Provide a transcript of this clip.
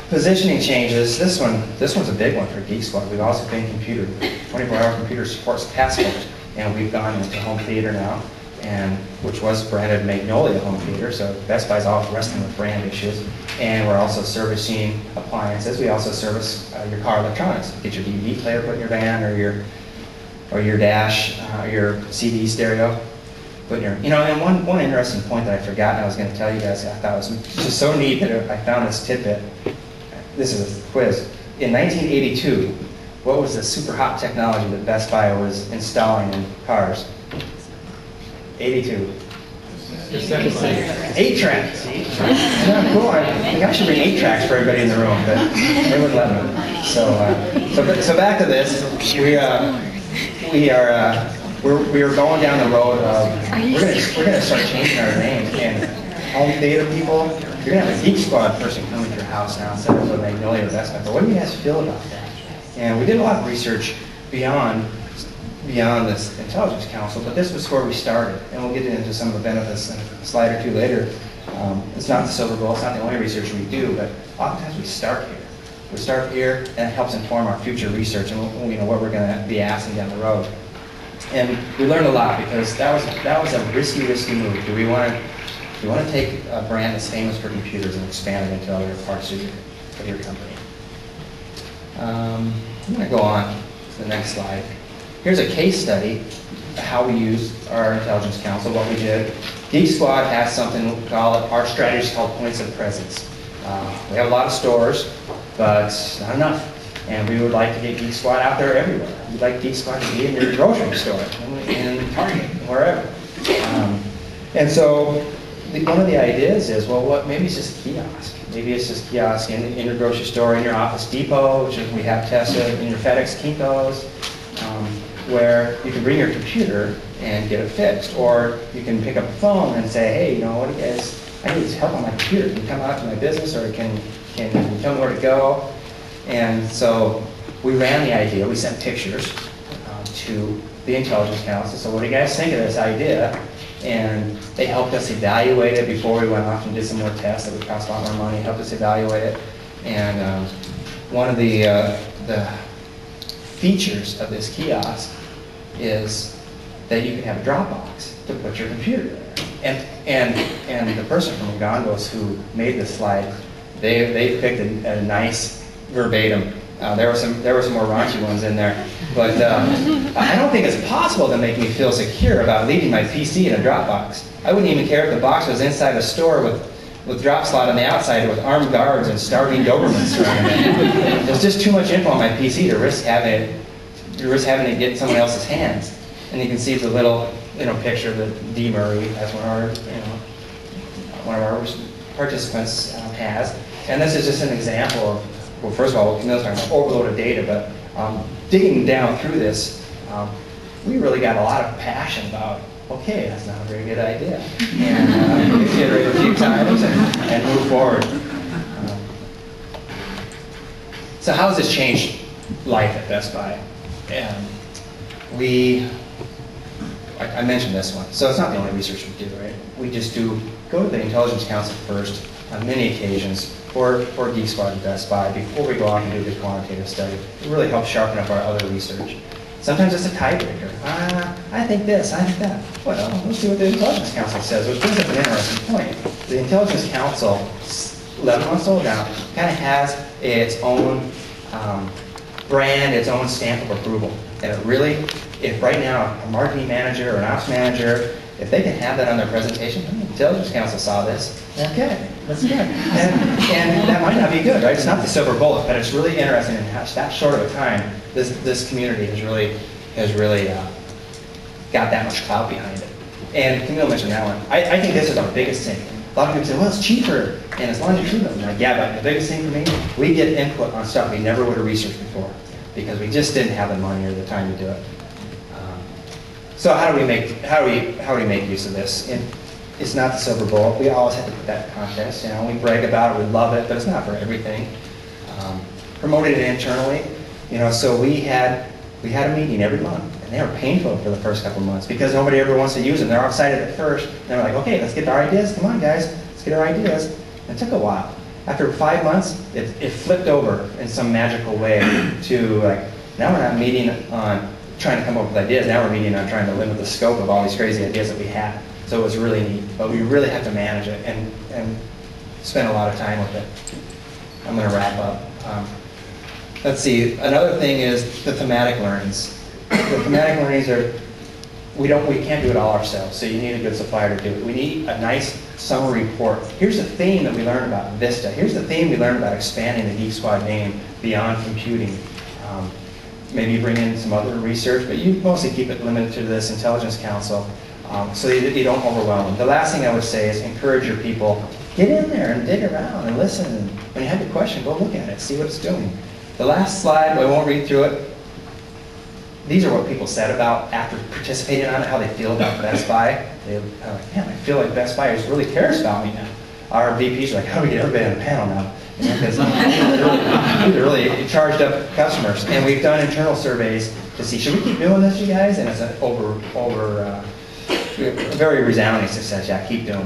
Positioning changes. This one's a big one for Geek Squad. We've also been 24-hour computer supports task force, and we've gone into home theater now, and which was branded Magnolia Home Theater. So Best Buy's all wrestling with brand issues, and we're also servicing appliances. We also service your car electronics. Get your DVD player put in your van, or your dash, your CD stereo. Put in your, and one interesting point that I forgot, and I was going to tell you guys, I thought it was just so neat that I found this tidbit. This is a quiz. In 1982, what was the super hot technology that Best Buy was installing in cars? 82. 8-track. See? Yeah, cool. I think I should bring 8 tracks for everybody in the room, but they wouldn't let me. So back to this. We are going down the road of we're gonna start changing our names, and home theater people. You're gonna have a Geek Squad person coming to your house now instead of a Magnolia or Best Buy. But what do you guys feel about that? And we did a lot of research beyond this Intelligence Council, but this was where we started, and we'll get into some of the benefits in a slide or two later. It's not the silver bullet, it's not the only research we do, but oftentimes we start here. We start here, and it helps inform our future research and what we're going to be asking down the road. And we learned a lot because that was a risky move. Do we want to take a brand that's famous for computers and expand it into other parts of your company? I'm going to go on to the next slide. Here's a case study of how we use our Intelligence Council, what we did. Geek Squad has something, we call it, our strategy is called points of presence. We have a lot of stores, but not enough. And we would like to get Geek Squad out there everywhere. We'd like Geek Squad to be in your grocery store, in Target, wherever. And so one of the ideas is, well, maybe it's just a kiosk. Maybe it's just a kiosk in your grocery store, in your Office Depot, which we have tested, in your FedEx Kinko's, where you can bring your computer and get it fixed. Or you can pick up a phone and say, hey, what do you guys, I need help on my computer. Can you come out to my business, or can you tell me where to go? And so we ran the idea. We sent pictures to the Intelligence Council. So what do you guys think of this idea? And they helped us evaluate it before we went off and did some more tests that would cost a lot more money. Helped us evaluate it. And one of the features of this kiosk is that you can have a Dropbox to put your computer there. And the person from Gongos who made this slide, they picked a nice verbatim. There were some more raunchy ones in there, but I don't think it's possible to make me feel secure about leaving my PC in a Dropbox. I wouldn't even care if the box was inside a store with drop slot on the outside with armed guards and starving Dobermans surrounding it. There's just too much info on my PC to risk having it get in someone else's hands. And you can see the little picture that TMRE as one of our participants has. And this is just an example of, well, first of all, what Camille's talking about, overload of data, but digging down through this, we really got a lot of passion about, okay, that's not a very good idea. And we iterate a few times and move forward. So how has this changed life at Best Buy? I mentioned this one, so it's not the only research we do, right? We just go to the Intelligence Council first on many occasions for Geek Squad and Best Buy before we go out and do the quantitative study. It really helps sharpen up our other research. Sometimes it's a tiebreaker. I think this, I think that. Well, let's see what the Intelligence Council says, which brings up an interesting point. The Intelligence Council, 11 months old now, kind of has its own brand, its own stamp of approval. And it really, if right now a marketing manager or an ops manager, if they can have that on their presentation, the Intelligence Council saw this, okay, that's good. And that might not be good, right? It's not the silver bullet, but it's really interesting in how that short of a time, this community has really got that much clout behind it. And Camille mentioned that one. I think this is our biggest thing. A lot of people say, well, it's cheaper and it's longitudinal. I'm like, yeah, but the biggest thing for me, we get input on stuff we never would have researched before because we just didn't have the money or the time to do it. So how do we make use of this? And it's not the silver bullet. We always have to put that in context. We brag about it, we love it, but it's not for everything. Promoted it internally. So we had a meeting every month, and they were painful for the first couple of months because nobody ever wants to use them. They're all excited at first. And they're like, okay, let's get our ideas. Come on, guys, let's get our ideas. It took a while. After 5 months, it flipped over in some magical way to like, now we're not meeting on trying to come up with ideas, now we're meeting on trying to limit the scope of all these crazy ideas that we had. So it was really neat, but we really have to manage it and spend a lot of time with it. I'm going to wrap up. Let's see, another thing is the thematic learnings. The thematic learnings are, we can't do it all ourselves, so you need a good supplier to do it. We need a nice summary report. Here's the theme that we learned about Vista. Here's the theme we learned about expanding the Geek Squad name beyond computing. Maybe bring in some other research, but you mostly keep it limited to this Intelligence Council so you don't overwhelm them. The last thing I would say is encourage your people. Get in there and dig around and listen. And when you have a question, go look at it, see what it's doing. The last slide, I won't read through it. These are what people said about after participating on it, how they feel about Best Buy. They're like, man, I feel like Best Buy really cares about me now. Our VPs are like, how do we get everybody on the panel now? Because these are really charged up customers. And we've done internal surveys to see, should we keep doing this, you guys? And it's a very resounding success. Yeah, keep doing it.